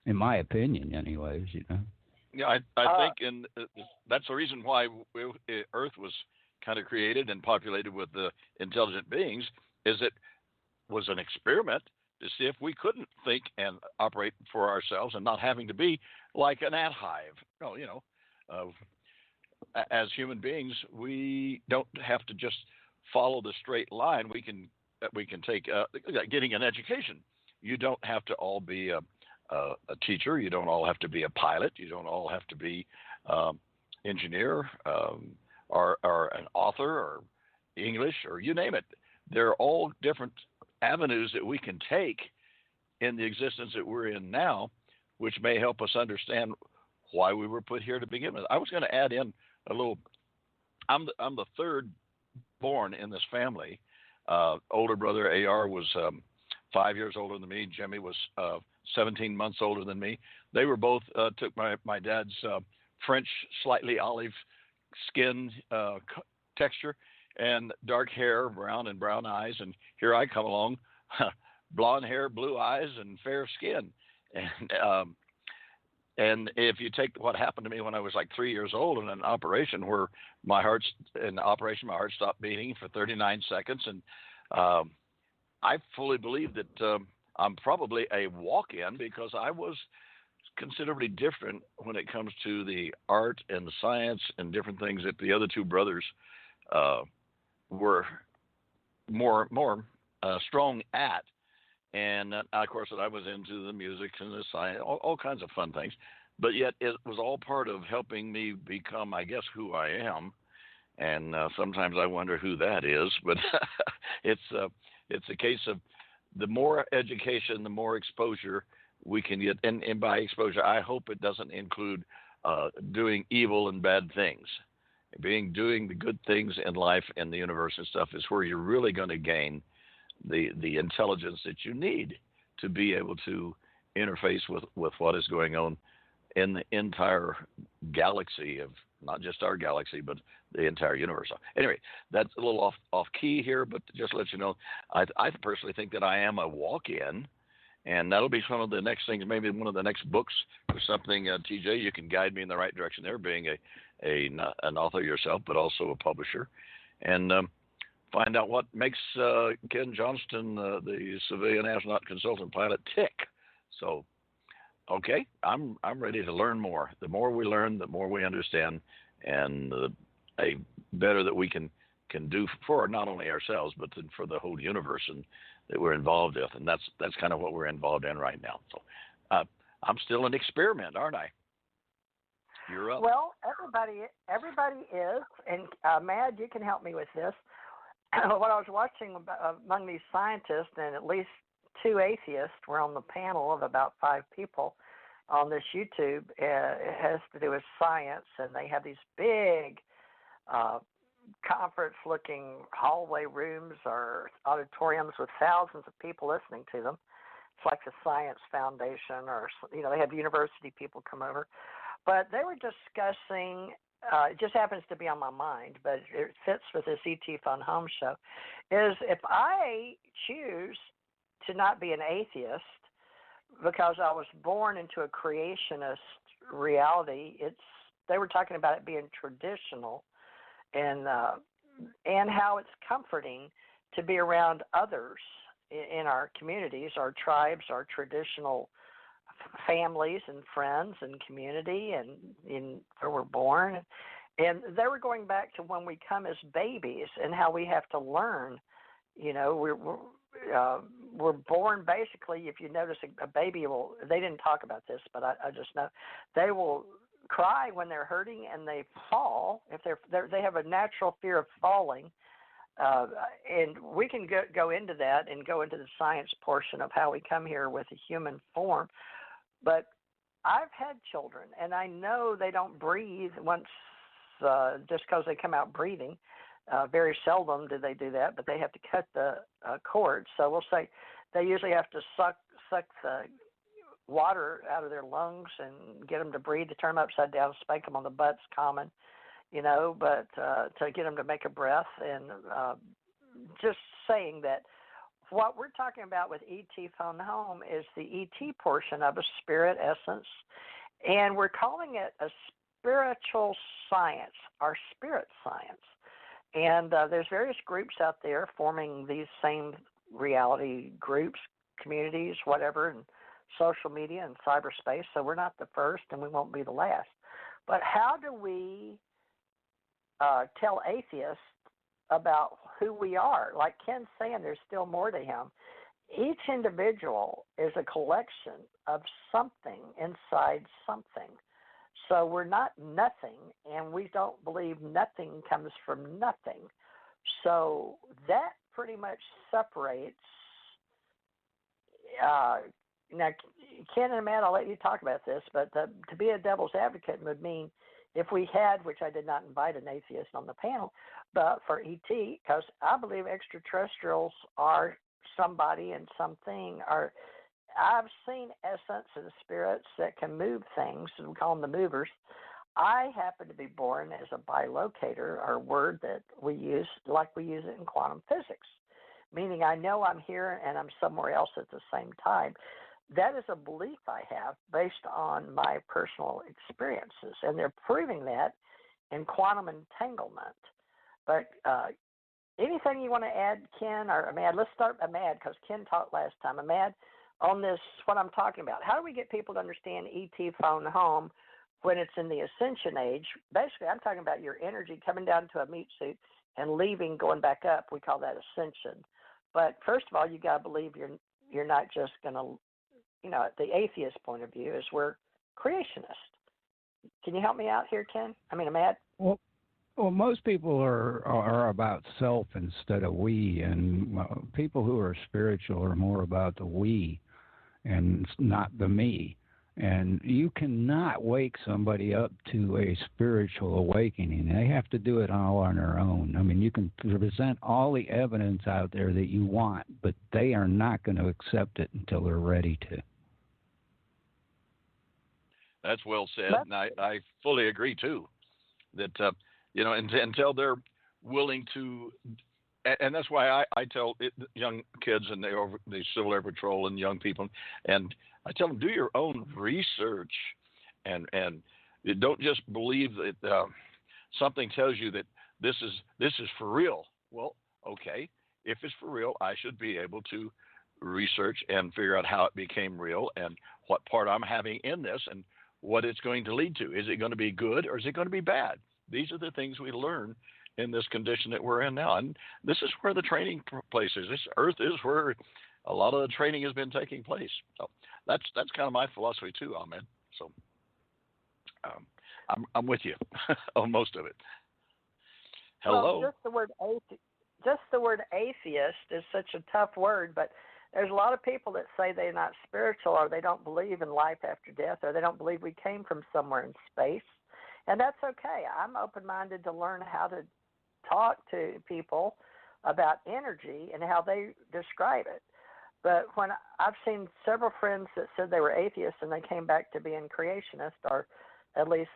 in my opinion, anyways. Yeah, I think, and that's the reason why Earth was kind of created and populated with the intelligent beings, is it was an experiment to see if we couldn't think and operate for ourselves and not having to be like an ant hive. As human beings, we don't have to just follow the straight line. We can take getting an education. You don't have to all be a teacher. You don't all have to be a pilot. You don't all have to be engineer or an author or English or you name it. They're all different avenues that we can take in the existence that we're in now, which may help us understand why we were put here to begin with. I was going to add in a little. I'm the third born in this family. Older brother AR was 5 years older than me. Jimmy was 17 months older than me. They were both took my dad's French, slightly olive skin texture and dark hair, brown eyes, and here I come along, blonde hair, blue eyes, and fair skin. And if you take what happened to me when I was like 3 years old in an operation where my heart stopped beating for 39 seconds, and I fully believe that I'm probably a walk-in because I was considerably different when it comes to the art and the science and different things that the other two brothers were more strong at. And of course, I was into the music and the science, all kinds of fun things. But yet, it was all part of helping me become, I guess, who I am. And sometimes I wonder who that is. But it's a case of the more education, the more exposure we can get. And by exposure, I hope it doesn't include doing evil and bad things. Doing the good things in life and the universe and stuff is where you're really going to gain the intelligence that you need to be able to interface with what is going on in the entire galaxy of not just our galaxy, but the entire universe. Anyway, that's a little off key here, but just to let you know, I personally think that I am a walk-in, and that'll be some of the next things, maybe one of the next books or something. TJ, you can guide me in the right direction there, being an author yourself, but also a publisher, and find out what makes Ken Johnston, the civilian astronaut consultant pilot, tick. So, okay, I'm ready to learn more. The more we learn, the more we understand, and a better that we can do for not only ourselves, but for the whole universe and that we're involved with. And that's kind of what we're involved in right now. So I'm still an experiment, aren't I? You're up. Well, everybody is, and Mad, you can help me with this. What I was watching among these scientists, and at least two atheists were on the panel of about 5 people on this YouTube. It has to do with science, and they have these big conference-looking hallway rooms or auditoriums with thousands of people listening to them. It's like the Science Foundation, or they have university people come over. But they were discussing. It just happens to be on my mind, but it fits with this E.T. Fun Home show, is if I choose to not be an atheist because I was born into a creationist reality, they were talking about it being traditional and how it's comforting to be around others in our communities, our tribes, our traditional families and friends and community and in where we're born. And they were going back to when we come as babies and how we have to learn. We're born basically, if you notice, a baby they didn't talk about this, but I just know they will cry when they're hurting and they fall. If they have a natural fear of falling. And we can go into that and go into the science portion of how we come here with a human form. But I've had children, and I know they don't breathe once just because they come out breathing. Very seldom do they do that, but they have to cut the cord. So we'll say they usually have to suck the water out of their lungs and get them to breathe, to turn them upside down, spank them on the butt's common, but to get them to make a breath. And just saying that what we're talking about with ET Phone Home is the ET portion of a spirit essence, and we're calling it a spiritual science, our spirit science. And there's various groups out there forming these same reality groups, communities, whatever, and social media and cyberspace. So we're not the first, and we won't be the last. But how do we tell atheists about who we are? Like Ken's saying, there's still more to him. Each individual is a collection of something inside something. So we're not nothing, and we don't believe nothing comes from nothing. So that pretty much separates. Now, Ken and Matt, I'll let you talk about this, but to be a devil's advocate would mean if we had, which I did not invite an atheist on the panel, but for ET, because I believe extraterrestrials are somebody and something. I've seen essence and spirits that can move things, and we call them the movers. I happen to be born as a bilocator, our word that we use, like we use it in quantum physics, meaning I know I'm here and I'm somewhere else at the same time. That is a belief I have based on my personal experiences, and they're proving that in quantum entanglement. But anything you want to add, Ken or Ahmad? Let's start Ahmad, because Ken talked last time. Ahmad, on this, what I'm talking about. How do we get people to understand ET Phone Home when it's in the Ascension age? Basically, I'm talking about your energy coming down to a meat suit and leaving, going back up. We call that Ascension. But first of all, you got to believe you're not just going to, the atheist point of view is we're creationists. Can you help me out here, Ken? Ahmad? Well, most people are about self instead of we, and people who are spiritual are more about the we and not the me. And you cannot wake somebody up to a spiritual awakening. They have to do it all on their own. You can present all the evidence out there that you want, but they are not going to accept it until they're ready to. That's well said, and I fully agree, too, that, until they're willing to, and that's why I tell young kids and the Civil Air Patrol and young people, and I tell them, do your own research, and don't just believe that something tells you that this is for real. Well, okay, if it's for real, I should be able to research and figure out how it became real and what part I'm having in this and what it's going to lead to. Is it going to be good or is it going to be bad? These are the things we learn in this condition that we're in now. And this is where the training place is. This Earth is where a lot of the training has been taking place. So that's kind of my philosophy too, Ahmed. So I'm with you on most of it. Hello. Well, just the word atheist is such a tough word, but there's a lot of people that say they're not spiritual, or they don't believe in life after death, or they don't believe we came from somewhere in space. And that's okay. I'm open-minded to learn how to talk to people about energy and how they describe it. But when I've seen several friends that said they were atheists and they came back to being creationists, or at least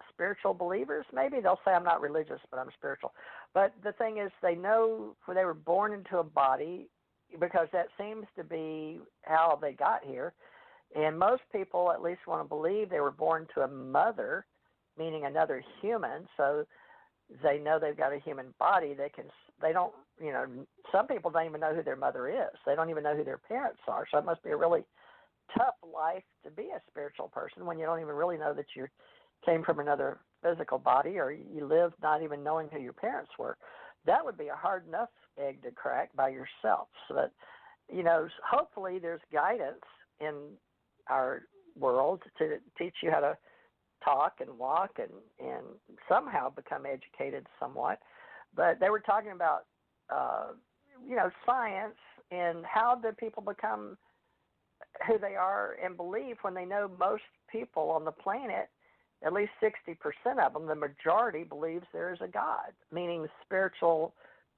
spiritual believers, maybe they'll say I'm not religious, but I'm spiritual. But the thing is, they know when they were born into a body, because that seems to be how they got here. And most people at least want to believe they were born to a mother, meaning another human. So they know they've got a human body. They don't, some people don't even know who their mother is. They don't even know who their parents are. So it must be a really tough life to be a spiritual person when you don't even really know that you came from another physical body, or you lived not even knowing who your parents were. That would be a hard enough egg to crack by yourself. So that, hopefully there's guidance in our world to teach you how to talk and walk and somehow become educated somewhat. But they were talking about, science and how do people become who they are and believe when they know most people on the planet, at least 60% of them, the majority believes there is a God, meaning spiritual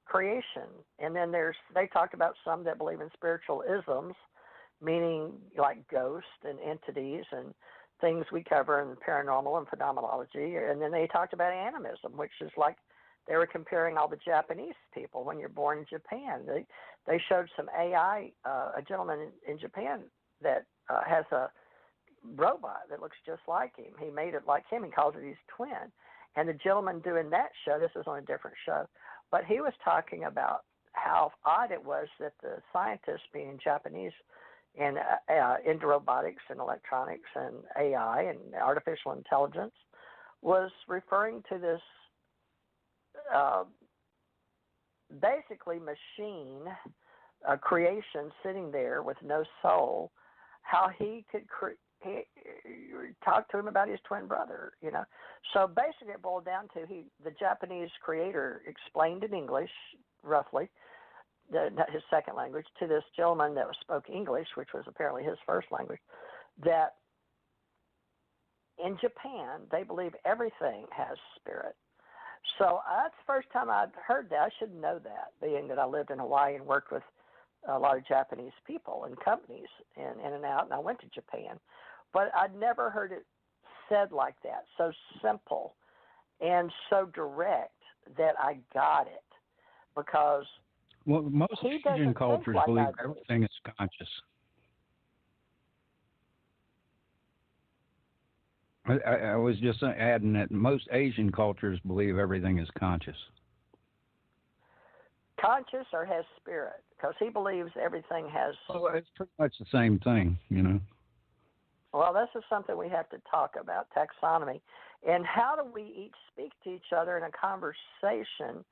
creation. And then they talked about some that believe in spiritual isms, meaning like ghosts and entities and things we cover in paranormal and phenomenology. And then they talked about animism, which is like they were comparing all the Japanese people when you're born in Japan. They showed some AI, a gentleman in Japan that has a robot that looks just like him. He made it like him. He calls it his twin. And the gentleman doing that show, this was on a different show, but he was talking about how odd it was that the scientists, being Japanese, and into robotics and electronics and AI and artificial intelligence, was referring to this basically machine, a creation sitting there with no soul, how he could talk to him about his twin brother, you know. So basically it boiled down to the Japanese creator explained in English, roughly, his second language, to this gentleman that spoke English, which was apparently his first language, that in Japan they believe everything has spirit. So that's the first time I'd heard that. I should know that, being that I lived in Hawaii and worked with a lot of Japanese people and companies and in and out, and I went to Japan. But I'd never heard it said like that, so simple and so direct that I got it. Because most Asian cultures believe everything is conscious. I was just adding that most Asian cultures believe everything is conscious. Conscious or has spirit? Because he believes everything has... Well, it's pretty much the same thing, you know. Well, this is something we have to talk about, taxonomy. And how do we each speak to each other in a conversation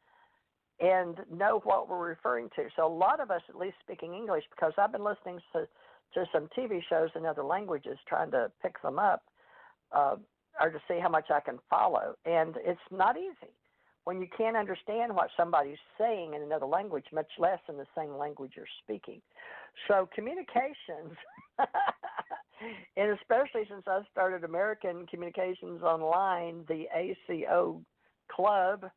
and know what we're referring to? So a lot of us, at least speaking English, because I've been listening to some TV shows in other languages, trying to pick them up, or to see how much I can follow. And it's not easy when you can't understand what somebody's saying in another language, much less in the same language you're speaking. So communications, and especially since I started American Communications Online, the ACO Club,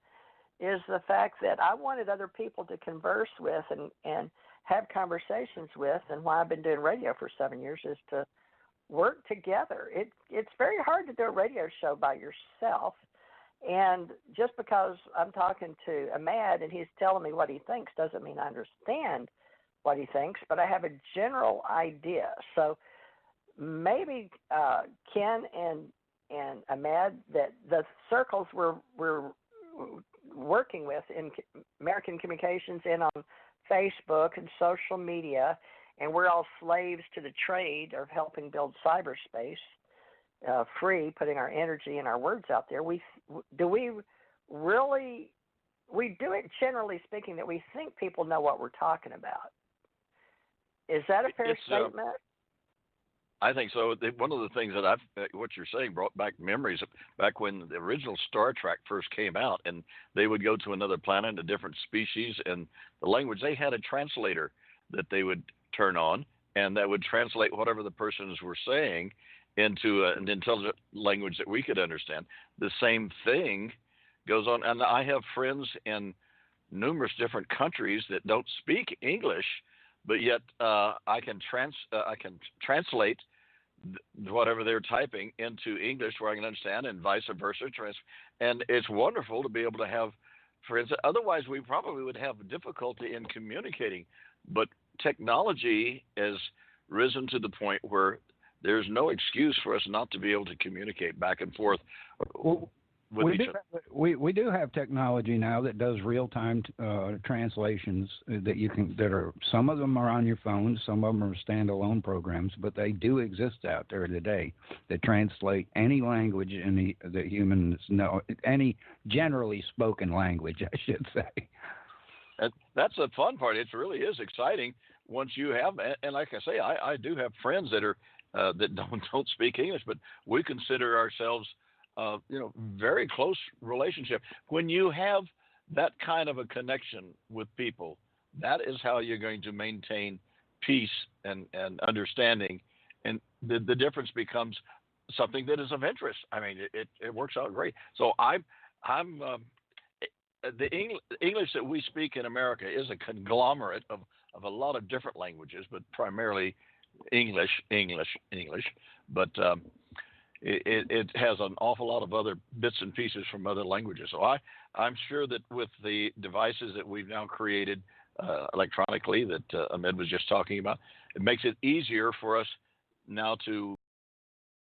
is the fact that I wanted other people to converse with and have conversations with. And why I've been doing radio for 7 years is to work together. It's very hard to do a radio show by yourself. And just because I'm talking to Ahmad and he's telling me what he thinks doesn't mean I understand what he thinks, but I have a general idea. So maybe Ken and Ahmad, that the circles we're working with in American Communications and on Facebook and social media, and we're all slaves to the trade of helping build cyberspace, free, putting our energy and our words out there. We do it, generally speaking, that we think people know what we're talking about. Is that a fair statement? I think so. One of the things that what you're saying brought back memories back when the original Star Trek first came out, and they would go to another planet, a different species, and the language, they had a translator that they would turn on, and that would translate whatever the persons were saying into an intelligent language that we could understand. The same thing goes on, and I have friends in numerous different countries that don't speak English, but yet I can translate whatever they're typing into English where I can understand, and vice versa. And it's wonderful to be able to have friends. Otherwise, we probably would have difficulty in communicating. But technology has risen to the point where there's no excuse for us not to be able to communicate back and forth with each other. We do have technology now that does real-time translations that you can. Some of them are on your phone, some of them are standalone programs, but they do exist out there today that translate any language in that humans know, any generally spoken language, I should say. That's the fun part. It really is exciting once you have, and like I say, I do have friends that are that don't speak English, but we consider ourselves, very close relationship. When you have that kind of a connection with people, that is how you're going to maintain peace and understanding, and the difference becomes something that is of interest. I mean, it works out great. So I'm the English that we speak in America is a conglomerate of a lot of different languages, but primarily English. But it has an awful lot of other bits and pieces from other languages. So I'm sure that with the devices that we've now created electronically that Ahmed was just talking about, it makes it easier for us now to